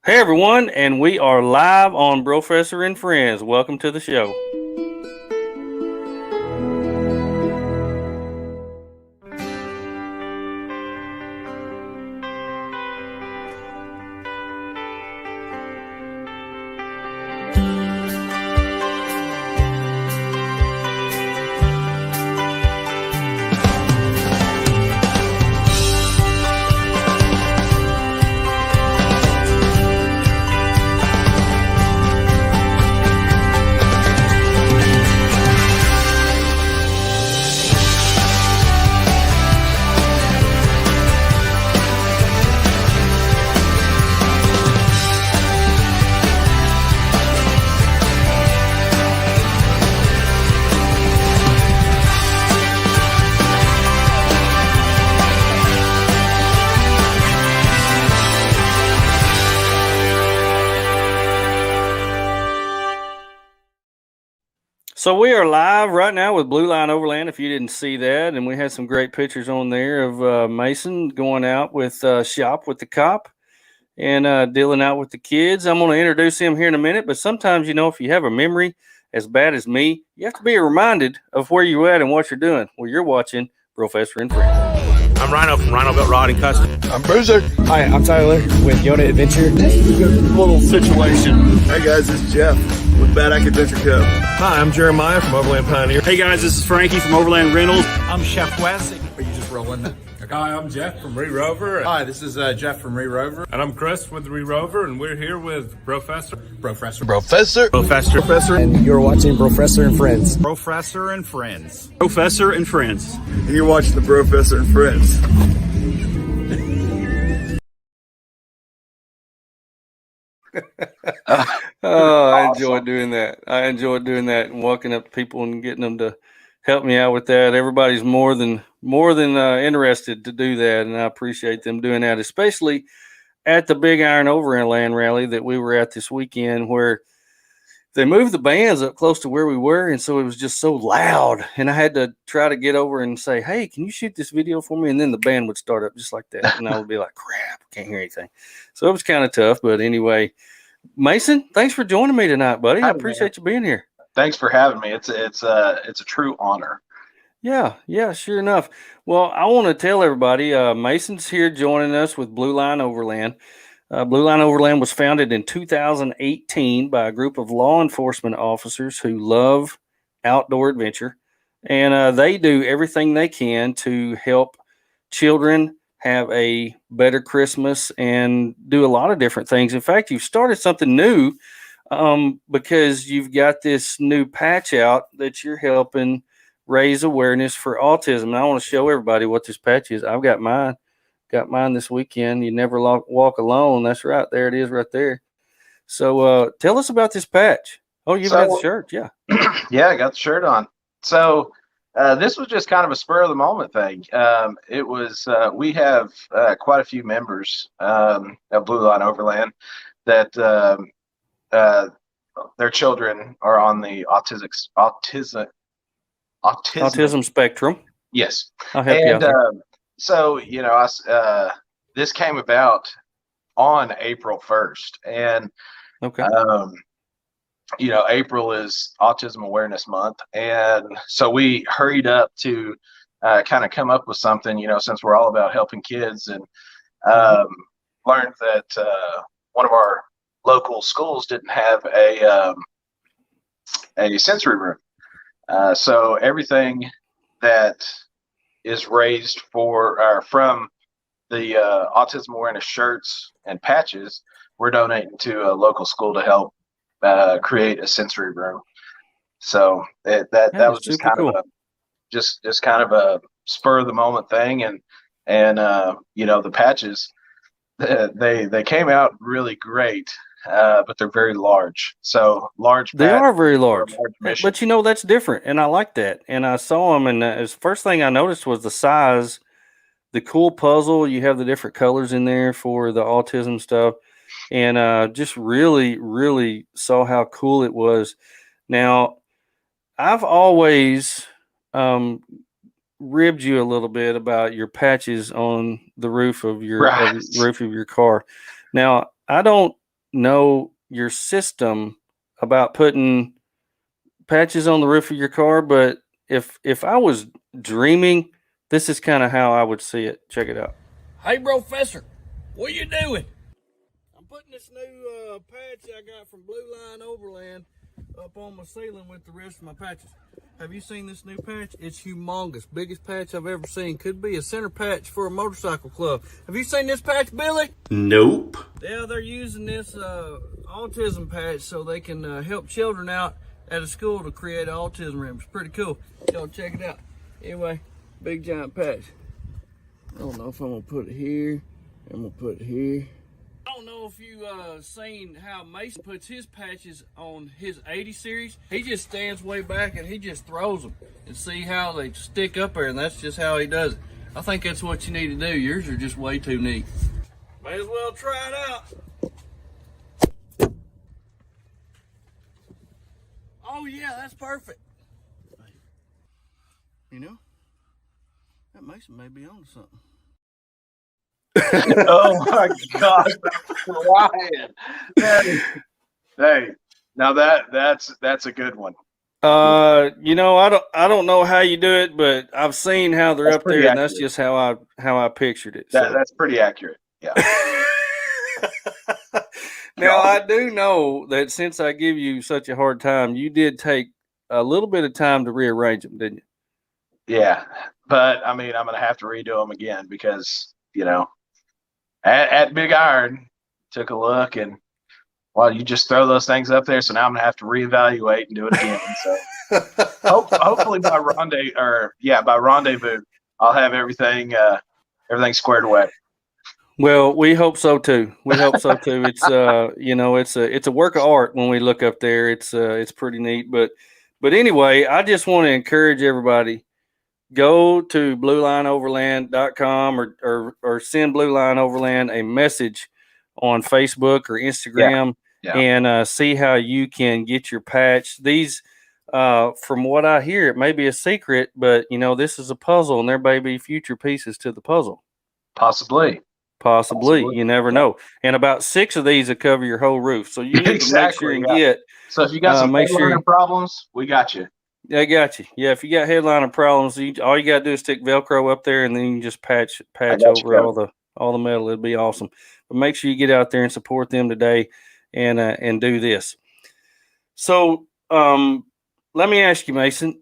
Hey everyone, and we are live on Professor and Friends. Welcome to the show. So we are live right now with Blue Line Overland, if you didn't see that, and we had some great pictures on there of Mason going out with Shop with the cop and dealing out with the kids. I'm going to introduce him here in a minute, but sometimes, if you have a memory as bad as me, you have to be reminded of where you're at and what you're doing. Well, you're watching Professor and Friends. I'm Rhino from Rhino Belt Rod and Custom. I'm Bruiser. Hi, I'm Tyler with Yona Adventure. Little situation. Hey guys, this is Jeff with Bad Act Adventure Cup. Hi, I'm Jeremiah from Overland Pioneer. Hey guys, this is Frankie from Overland Rentals. I'm Chef Wes. Are you just rolling? Hi, I'm Jeff from Re-Rover. Hi, this is Jeff from Re-Rover. And I'm Chris with Re-Rover, and we're here with Professor. And you're watching Professor and Friends. Professor and Friends. Professor and Friends. And you're watching the Professor and Friends. I enjoy doing that. And walking up to people and getting them to help me out with that. Everybody's more than interested to do that, and I appreciate them doing that, especially at the Big Iron Overland Rally that we were at this weekend, where they moved the bands up close to where we were, and so it was just so loud, and I had to try to get over and say, hey, can you shoot this video for me? And then the band would start up just like that, and I would be like, crap, can't hear anything. So it was kind of tough, but anyway, Mason, thanks for joining me tonight, buddy. I appreciate you being here. Thanks for having me. It's a true honor. Yeah, sure enough. Well, I want to tell everybody, Mason's here joining us with Blue Line Overland. Blue Line Overland was founded in 2018 by a group of law enforcement officers who love outdoor adventure, and they do everything they can to help children have a better Christmas and do a lot of different things. In fact, you've started something new because you've got this new patch out that you're helping raise awareness for autism. And I want to show everybody what this patch is. I've got mine. Got mine this weekend. You never walk alone. That's right. There it is right there. So tell us about this patch. Oh, you've got the shirt. Yeah. Yeah, I got the shirt on. So this was just kind of a spur of the moment thing. It was we have quite a few members of Blue Line Overland that their children are on the autism spectrum. Yes. I'll help you out there. So, this came about on April 1st, and, okay. April is Autism Awareness Month. And so we hurried up to kind of come up with something, since we're all about helping kids, and learned that one of our local schools didn't have a sensory room. So everything that is raised from the autism awareness shirts and patches, we're donating to a local school to help create a sensory room. So that was just kind of just kind of a spur of the moment thing, and the patches, they came out really great. But they're very large. So large. They are very large. But that's different, and I like that. And I saw them, and the first thing I noticed was the size, the cool puzzle. You have the different colors in there for the autism stuff, and just really, really saw how cool it was. Now, I've always ribbed you a little bit about your patches on the roof of your car. Now, I don't know your system about putting patches on the roof of your car, but if I was dreaming, this is kind of how I would see it. Check it out. Hey, Professor, what you doing? I'm putting this new patch I got from Blue Line Overland up on my ceiling with the rest of my patches. Have you seen this new patch? It's humongous. Biggest patch I've ever seen. Could be a center patch for a motorcycle club. Have you seen this patch, Billy? Nope. Yeah, they're using this autism patch so they can help children out at a school to create an autism room. It's pretty cool. Y'all check it out. Anyway, big giant patch. I don't know if I'm gonna put it here. I'm gonna put it here. I don't know if you seen how Mason puts his patches on his 80 series. He just stands way back and he just throws them and see how they stick up there, and that's just how he does it. I think that's what you need to do. Yours are just way too neat. May as well try it out. Oh yeah, that's perfect. You know, that Mason may be on something. Oh my God, Ryan! Hey, now that's a good one. You know, I don't know how you do it, but I've seen how they're That's up there, pretty and that's accurate. just how I pictured it. So. That's pretty accurate. Yeah. Now I do know that since I give you such a hard time, you did take a little bit of time to rearrange them, didn't you? Yeah, but I mean, I'm gonna have to redo them again because at Big Iron, took a look and well, you just throw those things up there. So now I'm gonna have to reevaluate and do it again. So hopefully by rendezvous, I'll have everything squared away. Well, we hope so too. We hope so too. It's it's a work of art when we look up there. It's pretty neat. But anyway, I just want to encourage everybody. Go to bluelineoverland.com or send Blue Line Overland a message on Facebook or Instagram and see how you can get your patch. These, from what I hear, it may be a secret, but this is a puzzle and there may be future pieces to the puzzle. Possibly. You never know. And about 6 of these will cover your whole roof. So you need to make sure and get. So if you got some headliner problems, we got you. I got you. Yeah, if you got headliner problems, all you got to do is stick Velcro up there, and then you can just patch over all the metal. It'll be awesome. But make sure you get out there and support them today, and do this. So, let me ask you, Mason.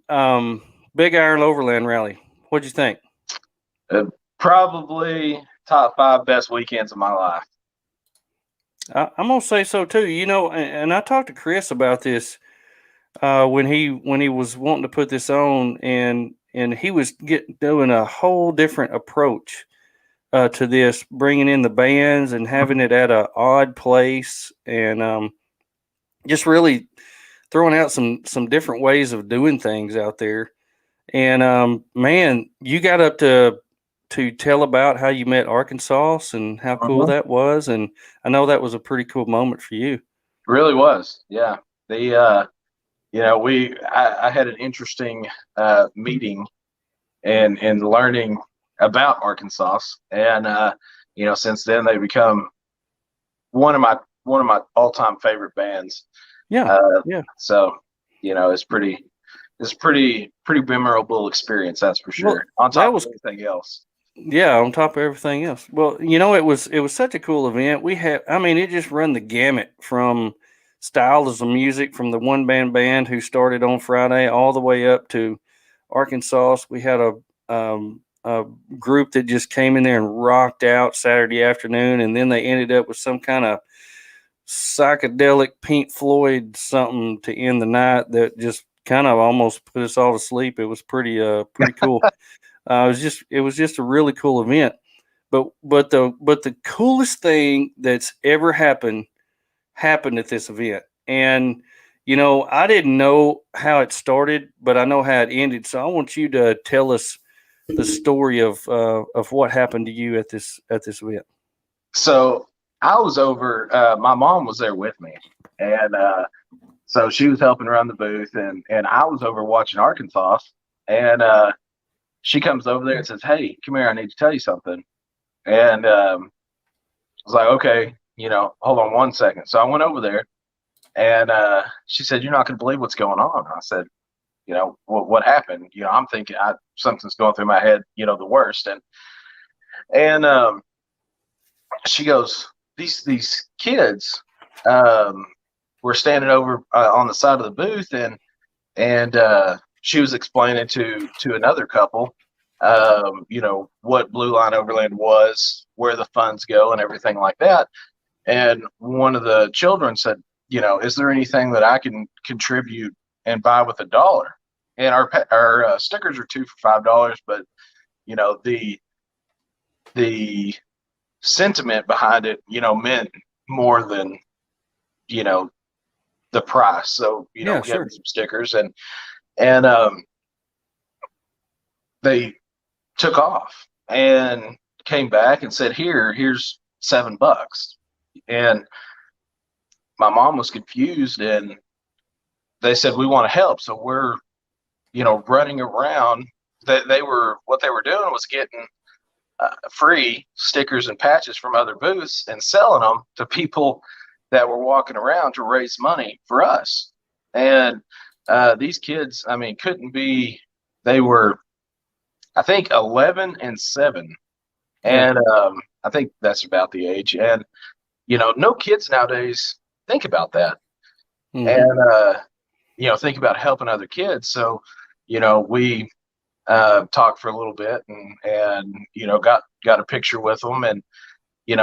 Big Iron Overland Rally. What'd you think? Probably top 5 best weekends of my life. I'm gonna say so too. And I talked to Chris about this. When he was wanting to put this on, and he was doing a whole different approach to this, bringing in the bands and having it at an odd place, and just really throwing out some different ways of doing things out there. And man, you got up to tell about how you met Arkansas and how cool that was, and I know that was a pretty cool moment for you. It really was, yeah. I had an interesting meeting and learning about Arkansas, and since then they've become one of my all-time favorite bands. Yeah. So it's pretty memorable experience, that's for sure. Well, on top of everything else. Yeah, on top of everything else. Well, it was such a cool event. It just run the gamut from styles of music, from the one band who started on Friday all the way up to Arkansas. We had a group that just came in there and rocked out Saturday afternoon, and then they ended up with some kind of psychedelic Pink Floyd something to end the night that just kind of almost put us all to sleep. It was pretty cool. It was just a really cool event. But the coolest thing that's ever happened at this event. And, I didn't know how it started, but I know how it ended. So I want you to tell us the story of what happened to you at this event. So I was over, my mom was there with me, and so she was helping run the booth, and I was over watching Arkansas, and she comes over there and says, "Hey, come here, I need to tell you something." And I was like, "Okay, hold on one second. So I went over there, and she said, "You're not going to believe what's going on." I said, what happened? I'm thinking something's going through my head, the worst. And she goes, these kids were standing over on the side of the booth, and she was explaining to another couple, what Blue Line Overland was, where the funds go, and everything like that. And one of the children said, is there anything that I can contribute and buy with $1? And our stickers are 2 for $5, but the sentiment behind it, meant more than the price. So we got some stickers, and they took off and came back and said, here's $7. And my mom was confused, and they said, we want to help. So we're running around. What they were doing was getting free stickers and patches from other booths and selling them to people that were walking around to raise money for us. And these kids, couldn't be, they were, I think, 11 and 7. And I think that's about the age. And, no kids nowadays think about that. And, think about helping other kids. So, we talked for a little bit, and got a picture with them, and it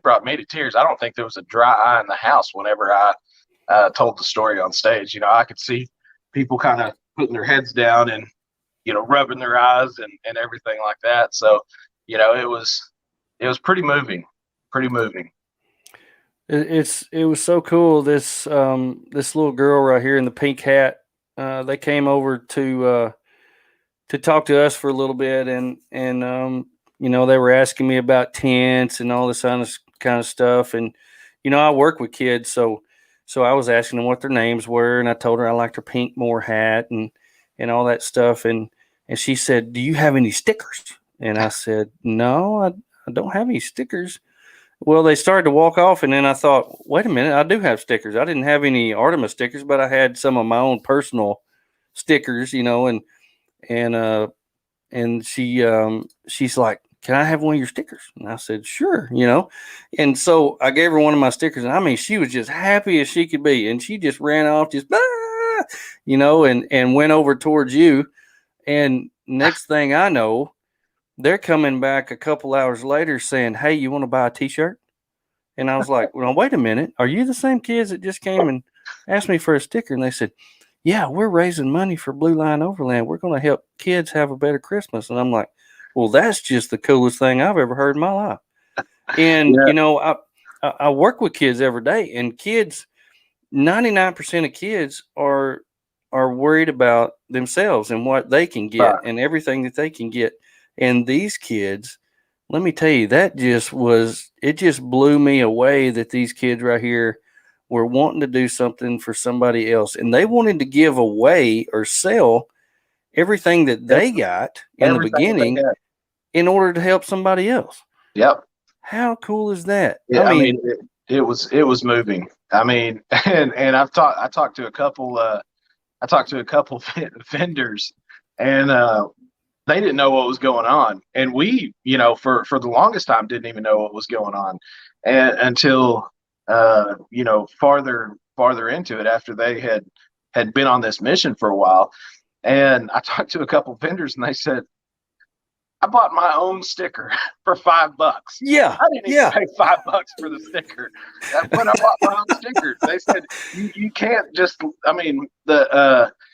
brought me to tears. I don't think there was a dry eye in the house whenever I told the story on stage. I could see people kind of putting their heads down and rubbing their eyes and everything like that. So it was pretty moving. It was so cool. This little girl right here in the pink hat, they came over to talk to us for a little bit, and they were asking me about tents and all this kind of stuff. And I work with kids, so I was asking them what their names were, and I told her I liked her pink Moore hat and all that stuff. And she said, "Do you have any stickers?" And I said, "No, I don't have any stickers." Well, they started to walk off, and then I thought, wait a minute, I do have stickers. I didn't have any Artemis stickers, but I had some of my own personal stickers, and she's like, "Can I have one of your stickers?" And I said, "Sure," And so I gave her one of my stickers, and she was just happy as she could be, and she just ran off, just and went over towards you. And next thing I know, they're coming back a couple hours later saying, "Hey, you want to buy a T-shirt?" And I was like, "Well, wait a minute. Are you the same kids that just came and asked me for a sticker?" And they said, "Yeah, we're raising money for Blue Line Overland. We're going to help kids have a better Christmas." And I'm like, "Well, that's just the coolest thing I've ever heard in my life." And, I work with kids every day, and kids, 99% of kids are worried about themselves and what they can get and everything that they can get. And these kids, let me tell you, it just blew me away that these kids right here were wanting to do something for somebody else. And they wanted to give away or sell everything that they got in the beginning in order to help somebody else. Yep. How cool is that? Yeah, it was moving. And I talked to a couple vendors, and they didn't know what was going on, and we, for the longest time, didn't even know what was going on, and until farther into it, after they had been on this mission for a while. And I talked to a couple vendors, and they said, "I bought my own sticker for $5." Yeah, I didn't even pay $5 for the sticker. When I bought my own sticker, they said, "You can't just,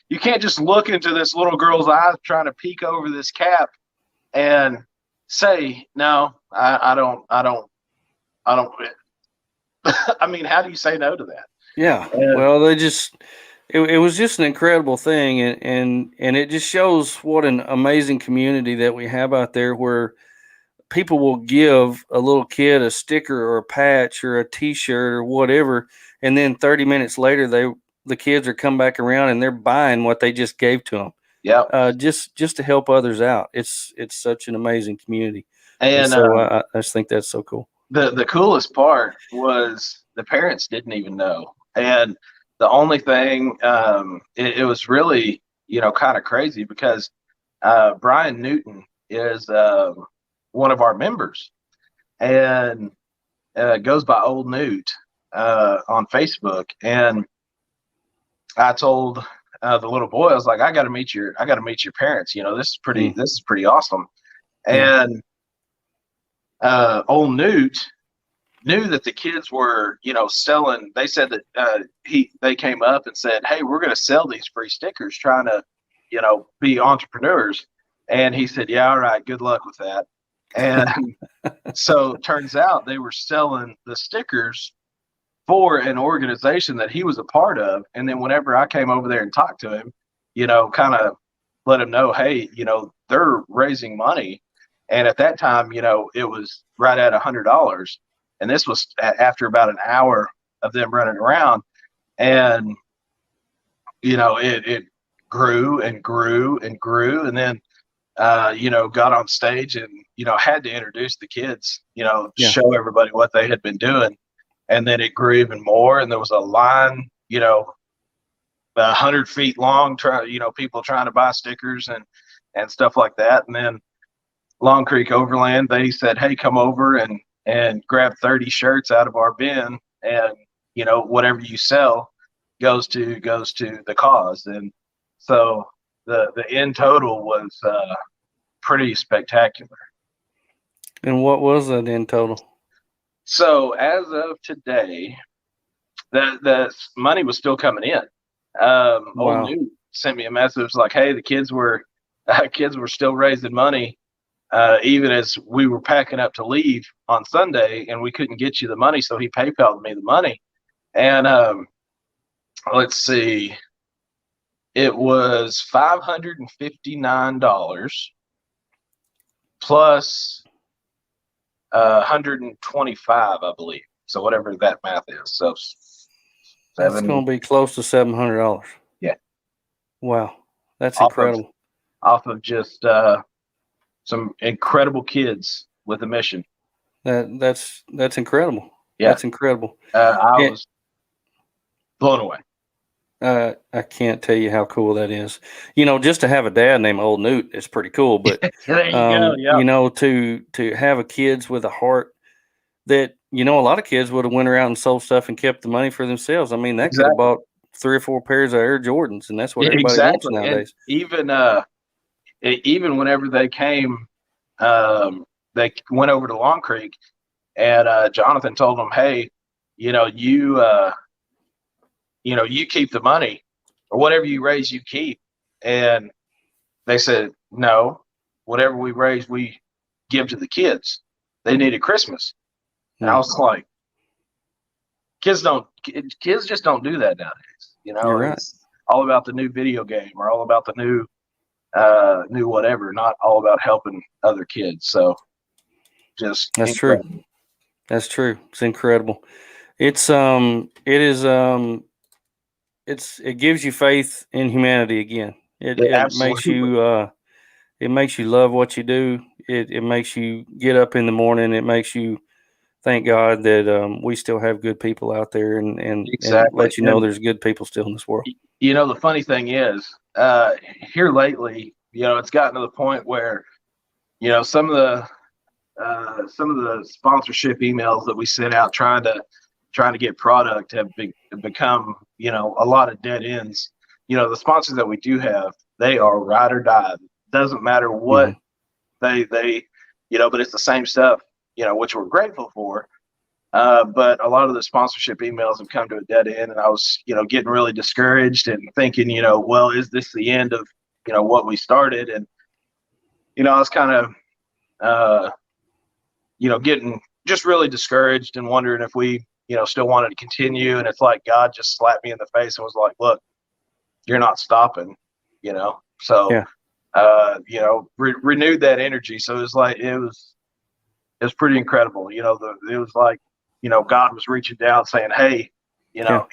you can't just look into this little girl's eyes trying to peek over this cap and say, no, I don't." How do you say no to that? Yeah. Well, it was just an incredible thing. And it just shows what an amazing community that we have out there, where people will give a little kid a sticker or a patch or a T-shirt or whatever. And then 30 minutes later, the kids are come back around and they're buying what they just gave to them. Yeah. just to help others out. It's such an amazing community. And And so I just think that's so cool. the coolest part was the parents didn't even know. And the only thing, it was really, kind of crazy because Brian Newton is one of our members, and goes by Old Newt on Facebook. And I told the little boy, I was like, I got to meet your parents. This is pretty awesome. And Old Newt knew that the kids were, selling. They said that they came up and said, hey, we're going to sell these free stickers, trying to, be entrepreneurs. And he said, yeah, all right, good luck with that. And so turns out they were selling the stickers for an organization that he was a part of. And then whenever I came over there and talked to him, kind of let him know, hey, they're raising money. And at that time, it was right at $100. And this was after about an hour of them running around. And, it grew and grew and grew. And then, got on stage and, had to introduce the kids, show everybody what they had been doing. And then it grew even more. And there was a line, 100 feet long, people trying to buy stickers and stuff like that. And then Long Creek Overland, they said, hey, come over and grab 30 shirts out of our bin, and whatever you sell goes to the cause. And so the end total was pretty spectacular. And what was that end total? So as of today, the money was still coming in. Old Newt sent me a message like, hey, the kids were still raising money, even as we were packing up to leave on Sunday, and we couldn't get you the money. So he PayPal'd me the money. And let's see, it was $559 plus 125, I believe. So whatever that math is. So that's going to be close to $700. Yeah. Wow. That's incredible. Off of just some incredible kids with a mission. That's incredible. Yeah. That's incredible. I was blown away. I can't tell you how cool that is. Just to have a dad named Old Newt is pretty cool. But there you go. Yeah. To have a kids with a heart that a lot of kids would have went around and sold stuff and kept the money for themselves. I mean, could have bought 3 or 4 pairs of Air Jordans, and that's what everybody wants nowadays. And even whenever they came, they went over to Long Creek, and Jonathan told them, hey, you keep the money, or whatever you raise, you keep. And they said, no, whatever we raise, we give to the kids. They needed Christmas. And I was like, kids just don't do that nowadays. You're right. It's all about the new video game, or all about the new whatever, not all about helping other kids. So just that's incredible. True. That's true. It's incredible. It gives you faith in humanity again. It makes you love what you do. It makes you get up in the morning. It makes you thank God that we still have good people out there, and let you know there's good people still in this world. The funny thing is, here lately, it's gotten to the point where, some of the sponsorship emails that we sent out trying to get product have become, a lot of dead ends. The sponsors that we do have, they are ride or die. Doesn't matter what they but it's the same stuff, which we're grateful for. But a lot of the sponsorship emails have come to a dead end, and I was, getting really discouraged and thinking, well, is this the end of, what we started? And, I was kind of, getting just really discouraged and wondering if we, still wanted to continue. And it's like God just slapped me in the face and was like, look, you're not stopping, So, renewed that energy. So it was like, it was pretty incredible. It was like, God was reaching down saying, hey,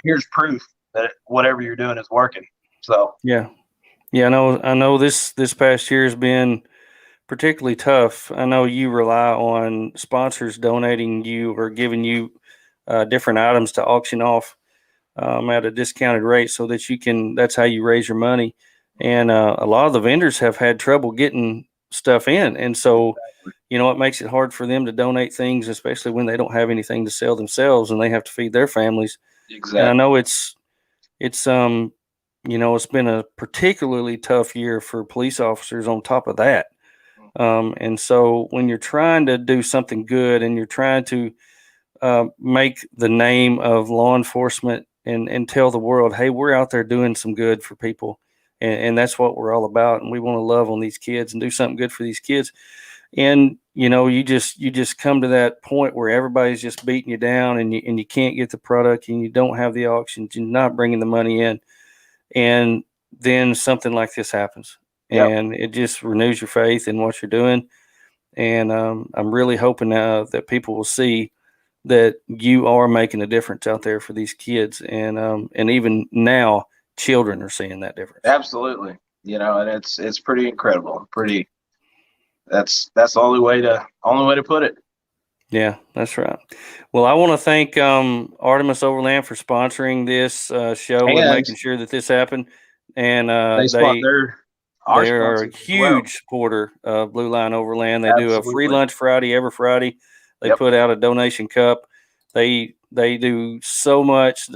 here's proof that whatever you're doing is working. So, yeah, Yeah, I know this past year has been particularly tough. I know you rely on sponsors donating you or giving you different items to auction off at a discounted rate so that that's how you raise your money. And a lot of the vendors have had trouble getting stuff in. And so, it makes it hard for them to donate things, especially when they don't have anything to sell themselves and they have to feed their families. Exactly. And I know it's been a particularly tough year for police officers on top of that. And so when you're trying to do something good and you're trying to make the name of law enforcement and tell the world, hey, we're out there doing some good for people. And that's what we're all about. And we want to love on these kids and do something good for these kids. And, you just come to that point where everybody's just beating you down and you can't get the product and you don't have the auctions, you're not bringing the money in. And then something like this happens. Yep. And it just renews your faith in what you're doing. And I'm really hoping now that people will see that you are making a difference out there for these kids. And even now, children are seeing that difference. Absolutely. And it's pretty incredible. That's the only way to put it. Yeah, that's right. Well, I want to thank Artemis Overland for sponsoring this show and making sure that this happened. And they're a huge supporter of Blue Line Overland. They do a free lunch Friday every Friday. They put out a donation cup. They do so much,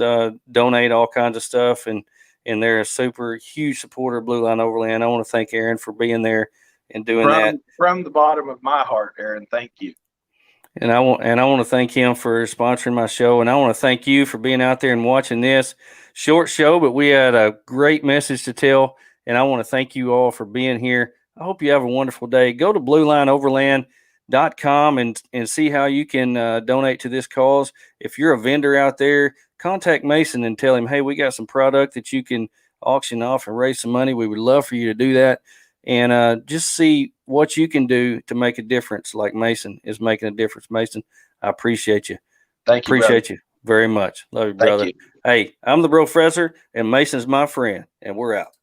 donate all kinds of stuff, and they're a super huge supporter of Blue Line Overland. I want to thank Aaron for being there and doing that. From the bottom of my heart, Aaron, thank you. And I want to thank him for sponsoring my show, and I want to thank you for being out there and watching this short show. But we had a great message to tell, and I want to thank you all for being here. I hope you have a wonderful day. Go to BlueLineOverland.com and see how you can donate to this cause. If you're a vendor out there, contact Mason and tell him, hey, we got some product that you can auction off and raise some money. We would love for you to do that. And just see what you can do to make a difference like Mason is making a difference. Mason, I appreciate you. Thank you. Appreciate you very much. Love you, brother. Thank you. Hey, I'm the Professor, and Mason's my friend, and we're out.